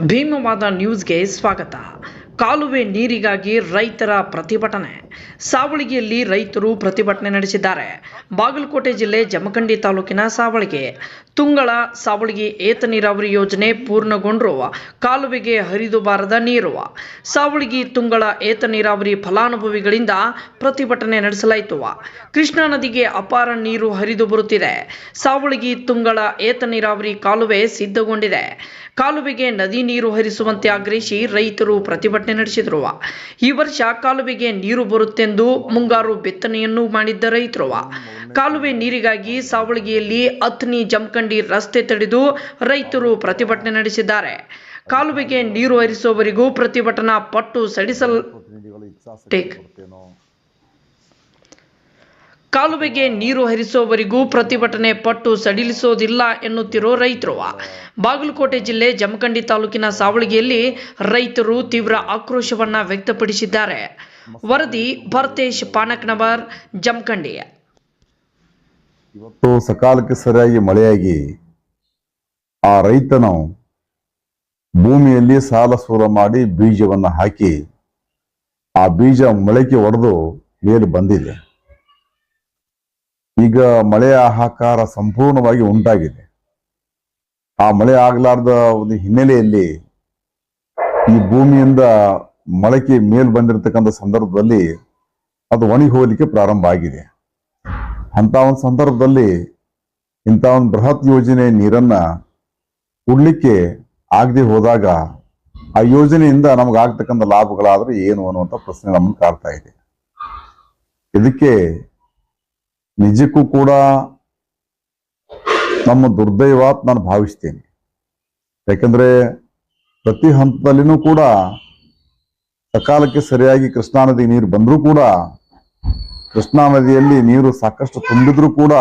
ಭೀಮವಾದ ನ್ಯೂಸ್ಗೆ ಸ್ವಾಗತ. ಕಾಲುವೆ ನೀರಿಗಾಗಿ ರೈತರ ಪ್ರತಿಭಟನೆ. ಸಾವಳಗಿಯಲ್ಲಿ ರೈತರು ಪ್ರತಿಭಟನೆ ನಡೆಸಿದ್ದಾರೆ. ಬಾಗಲಕೋಟೆ ಜಿಲ್ಲೆ ಜಮಖಂಡಿ ತಾಲೂಕಿನ ಸಾವಳಗಿ ತುಂಗಳ ಸಾವಳಗಿ ಏತ ನೀರಾವರಿ ಯೋಜನೆ ಪೂರ್ಣಗೊಂಡರೂ ಕಾಲುವೆಗೆ ಹರಿದು ಬಾರದ ನೀರು. ಸಾವಳಗಿ ತುಂಗಳ ಏತ ನೀರಾವರಿ ಫಲಾನುಭವಿಗಳಿಂದ ಪ್ರತಿಭಟನೆ ನಡೆಸಲಾಯಿತು. ಕೃಷ್ಣಾ ನದಿಗೆ ಅಪಾರ ನೀರು ಹರಿದು ಬರುತ್ತಿದೆ. ಸಾವಳಗಿ ತುಂಗಳ ಏತ ನೀರಾವರಿ ಕಾಲುವೆ ಸಿದ್ಧಗೊಂಡಿದೆ. ಕಾಲುವೆಗೆ ನದಿ ನೀರು ಹರಿಸುವಂತೆ ಆಗ್ರಹಿಸಿ ರೈತರು ಪ್ರತಿಭಟನೆ ನಡೆಸಿದರು. ಈ ವರ್ಷ ಕಾಲುವೆಗೆ ನೀರು ಬರುತ್ತೆಂದು ಮುಂಗಾರು ಬಿತ್ತನೆಯನ್ನು ಮಾಡಿದ್ದ ರೈತರು ಕಾಲುವೆ ನೀರಿಗಾಗಿ ಸಾವಳಗಿಯಲ್ಲಿ ಅಥಣಿ ಜಮಖಂಡಿ ರಸ್ತೆ ತಡೆದು ರೈತರು ಪ್ರತಿಭಟನೆ ನಡೆಸಿದ್ದಾರೆ. ಕಾಲುವೆಗೆ ನೀರು ಹರಿಸುವವರೆಗೂ ಪ್ರತಿಭಟನಾ ಪಟ್ಟು ಕಾಲುವೆಗೆ ನೀರು ಹರಿಸುವವರೆಗೂ ಪ್ರತಿಭಟನೆ ಪಟ್ಟು ಸಡಿಲಿಸೋದಿಲ್ಲ ಎನ್ನುತ್ತಿರೋ ರೈತರು. ಬಾಗಲಕೋಟೆ ಜಿಲ್ಲೆ ಜಮಖಂಡಿ ತಾಲೂಕಿನ ಸಾವಳಗಿಯಲ್ಲಿ ರೈತರು ತೀವ್ರ ಆಕ್ರೋಶವನ್ನ ವ್ಯಕ್ತಪಡಿಸಿದ್ದಾರೆ. ವರದಿ ಭರತೇಶ್ ಪಾನಕ್ನವರ್, ಜಮಖಂಡಿ. ಇವತ್ತು ಸಕಾಲಕ್ಕೆ ಸರಿಯಾಗಿ ಮಳೆಯಾಗಿ ಆ ರೈತನು ಭೂಮಿಯಲ್ಲಿ ಸಾಲ ಸೂಲ ಮಾಡಿ ಬೀಜವನ್ನ ಹಾಕಿ ಆ ಬೀಜ ಮೊಳಕೆ ಒಡೆದು ಮೇಲೆ ಬಂದಿದೆ. ಈಗ ಮಳೆಯ ಹಾಹಾಕಾರ ಸಂಪೂರ್ಣವಾಗಿ ಉಂಟಾಗಿದೆ. ಆ ಮಳೆ ಆಗಲಾರ್ದ ಒಂದು ಹಿನ್ನೆಲೆಯಲ್ಲಿ ಈ ಭೂಮಿಯಿಂದ ಮೊಳಕೆ ಮೇಲ್ ಬಂದಿರತಕ್ಕಂಥ ಸಂದರ್ಭದಲ್ಲಿ ಅದು ಒಣಗಿ ಹೋಗ್ಲಿಕ್ಕೆ ಪ್ರಾರಂಭ ಆಗಿದೆ. ಅಂತ ಒಂದು ಸಂದರ್ಭದಲ್ಲಿ ಇಂಥ ಒಂದು ಬೃಹತ್ ಯೋಜನೆ ನೀರನ್ನ ಕೊಡ್ಲಿಕ್ಕೆ ಆಗದೆ ಹೋದಾಗ ಆ ಯೋಜನೆಯಿಂದ ನಮಗಾಗ್ತಕ್ಕಂಥ ಲಾಭಗಳಾದ್ರೆ ಏನು ಅನ್ನುವಂಥ ಪ್ರಶ್ನೆ ನಮ್ಮನ್ನು ಕಾಡ್ತಾ ಇದೆ. ಇದಕ್ಕೆ ನಿಜಕ್ಕೂ ಕೂಡ ನಮ್ಮ ದುರ್ದೈವ ನಾನು ಭಾವಿಸ್ತೇನೆ. ಯಾಕಂದ್ರೆ ಪ್ರತಿ ಹಂತದಲ್ಲಿನೂ ಕೂಡ ಸಕಾಲಕ್ಕೆ ಸರಿಯಾಗಿ ಕೃಷ್ಣಾ ನದಿ ನೀರು ಬಂದರೂ ಕೂಡ, ಕೃಷ್ಣಾ ನದಿಯಲ್ಲಿ ನೀರು ಸಾಕಷ್ಟು ತುಂಬಿದ್ರೂ ಕೂಡ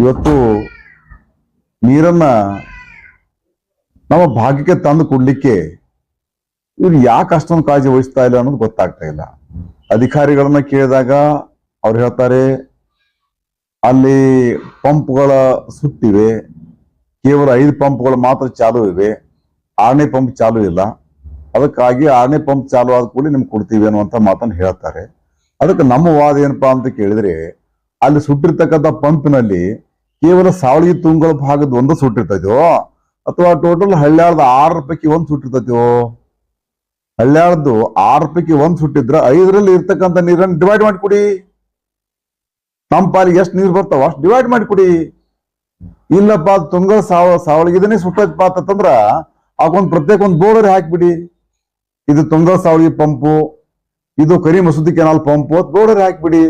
ಇವತ್ತು ನೀರನ್ನ ನಮ್ಮ ಭಾಗ್ಯಕ್ಕೆ ತಂದು ಕೊಡ್ಲಿಕ್ಕೆ ಇವ್ರು ಯಾಕೆ ಅಷ್ಟೊಂದು ಕಾಳಜಿ ವಹಿಸ್ತಾ ಇಲ್ಲ ಅನ್ನೋದು ಗೊತ್ತಾಗ್ತಾ ಇಲ್ಲ. ಅಧಿಕಾರಿಗಳನ್ನ ಕೇಳಿದಾಗ ಅವ್ರು ಹೇಳ್ತಾರೆ ಅಲ್ಲಿ ಪಂಪ್ಗಳ ಸುಟ್ಟಿವೆ, ಕೇವಲ 5 ಪಂಪ್ಗಳು ಮಾತ್ರ ಚಾಲು ಇವೆ, 6ನೇ ಪಂಪ್ ಚಾಲು ಇಲ್ಲ. ಅದಕ್ಕಾಗಿ 6ನೇ ಪಂಪ್ ಚಾಲು ಆದ ಕೂಡಲೇ ನಿಮ್ಗೆ ಕೊಡ್ತೀವಿ ಅನ್ನುವಂಥ ಮಾತನ್ನು ಹೇಳ್ತಾರೆ. ಅದಕ್ಕೆ ನಮ್ಮ ವಾದ ಏನಪ್ಪಾ ಅಂತ ಕೇಳಿದ್ರೆ, ಅಲ್ಲಿ ಸುಟ್ಟಿರ್ತಕ್ಕಂಥ ಪಂಪಿನಲ್ಲಿ ಕೇವಲ ಸಾವಳಗಿ ತುಂಗಳ ಭಾಗದ ಒಂದು ಸುಟ್ಟಿರ್ತೈತೋ ಅಥವಾ ಟೋಟಲ್ ಹಳ್ಳ್ಯಾಳದ 6 ಪೈಕಿ 1 ಸುಟ್ಟಿರ್ತೈತೋ? ಹಳ್ಳ್ಯಾಳದ್ದು 6 ಪೈಕಿ 1 ಸುಟ್ಟಿದ್ರೆ 5ರಲ್ಲಿ ಇರ್ತಕ್ಕಂಥ ನೀರನ್ನು ಡಿವೈಡ್ ಮಾಡಿಕೊಡಿ. ನಮ್ಮ ಪಾಲಿಗೆ ಎಷ್ಟು ನೀರು ಬರ್ತಾವ ಅಷ್ಟು ಡಿವೈಡ್ ಮಾಡಿಕೊಡಿ. ಇಲ್ಲಪ್ಪ ತುಂಗ ಸಾವಳಗಿದನೇ ಸುಟ್ಟೈತಪ್ಪ ಅಂತಂದ್ರ ಆಗೊಂದು ಪ್ರತ್ಯೇಕ ಒಂದು ಬೋರ್ಡರ್ ಹಾಕ್ಬಿಡಿ. ಇದು ತುಂಗ ಸಾವಳಗಿ ಪಂಪು, ಇದು ಕರಿ ಮಸೂದಿ ಕೆನಾಲ್ ಪಂಪು ಬೋರ್ಡರ್ ಹಾಕ್ಬಿಡಿ.